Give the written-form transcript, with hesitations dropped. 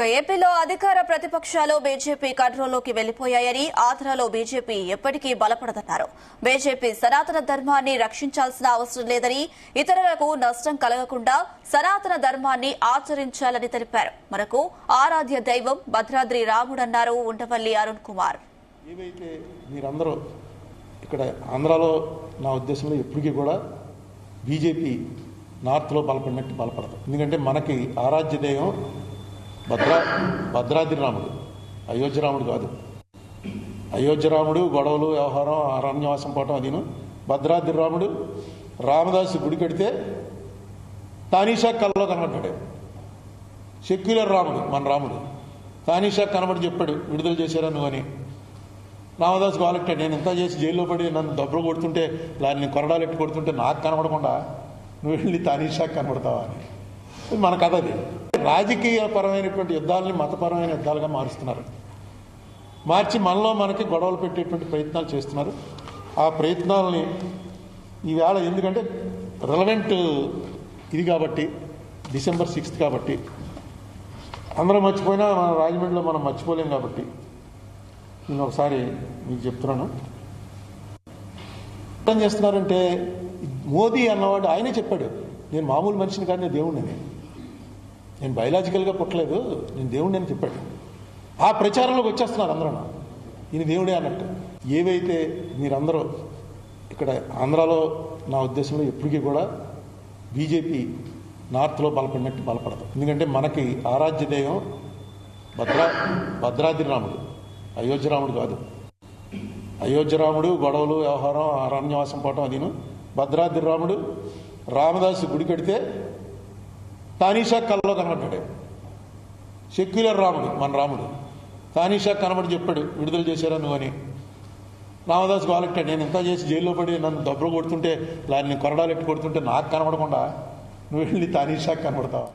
ఏపీలో అధికార ప్రతిపక్షాలు బీజేపీ కంట్రోల్లోకి వెళ్లిపోయాయని, ఆంధ్రలో బీజేపీ ఎప్పటికీ బలపడదన్నారు. బీజేపీ సనాతన ధర్మాన్ని రక్షించాల్సిన అవసరం లేదని, ఇతరులకు నష్టం కలగకుండా సనాతన ధర్మాన్ని ఆచరించాలని తెలిపారు. మనకు ఆరాధ్య దైవం భద్రాద్రి రాముడన్నారు ఉండవల్లి అరుణ్ కుమార్. ఏవైతే మీరందరూ ఇక్కడ ఆంధ్రాలో నా ఉద్దేశంలో ఎప్పటికీ కూడా బీజేపీ నార్త్లో బలపడినట్టు బలపడదు. ఎందుకంటే మనకి ఆరాధ్య దైవం భద్రాద్రి రాముడు, అయోధ్య రాముడు కాదు. అయోధ్య రాముడు గొడవలు, వ్యవహారం, అరణ్యవాసం పోవటం అదిను. భద్రాద్రి రాముడు రామదాసు గుడి కడితే తానీషా కళ్ళలో కనబడ్డాడు. సెక్యులర్ రాముడు మన రాముడు. తానీషా కనబడి చెప్పాడు, విడుదల చేశారా నువ్వు అని. రామదాస్ కావాలంటాడు, నేను ఇంత చేసి జైల్లో పడి నన్ను దెబ్బలు కొడుతుంటే, నేను కొరడాలు ఎట్టు కొడుతుంటే నాకు కనబడకుండా నువ్వు వెళ్ళి తానీషాకి కనబడతావా అని. మన కథ అది. రాజకీయ పరమైనటువంటి యుద్ధాలని మతపరమైన యుద్ధాలుగా మారుస్తున్నారు. మార్చి మనలో మనకి గొడవలు పెట్టేటువంటి ప్రయత్నాలు చేస్తున్నారు. ఆ ప్రయత్నాలని ఈవేళ ఎందుకంటే రెలవెంట్ ఇది కాబట్టి, December 6th కాబట్టి, అందరం మర్చిపోయినా మన రాజమండ్రిలో మనం మర్చిపోలేం కాబట్టి నేను ఒకసారి మీకు చెప్తున్నాను. ఏం చేస్తున్నారంటే, మోదీ అన్నవాడు ఆయనే చెప్పాడు, నేను మామూలు మనిషిని కానీ నేను దేవుడిని, నేను బయలాజికల్గా పుట్టలేదు, నేను దేవుడిని అని చెప్పాడు. ఆ ప్రచారంలోకి వచ్చేస్తున్నారు అందరూ, ఈయన దేవుడే అన్నట్టు. ఏవైతే మీరందరూ ఇక్కడ ఆంధ్రాలో నా ఉద్దేశంలో ఎప్పటికీ కూడా బీజేపీ నార్త్లో బలపడినట్టు బలపడదు. ఎందుకంటే మనకి ఆరాధ్య దైవం భద్రాద్రి రాముడు, అయోధ్య రాముడు కాదు. అయోధ్య రాముడు గొడవలు, వ్యవహారం, అరణ్యవాసం పోవటం అదిను. భద్రాద్రి రాముడు రామదాసు గుడి కడితే తానీషా కళ్ళలో కనబడ్డాడు. సెక్యులర్ రాముడు మన రాముడు. తానీషా కనబడి చెప్పాడు, విడుదల చేశారా నువ్వు అని. రామదాస్ కావాలంటాడు, నేను ఇంత చేసి జైల్లో పడి నన్ను దెబ్బలు కొడుతుంటే, నేను కొరడాలు ఎట్టు కొడుతుంటే నాకు కనబడకుండా నువ్వు వెళ్ళి తానీషాకి కనబడతావా.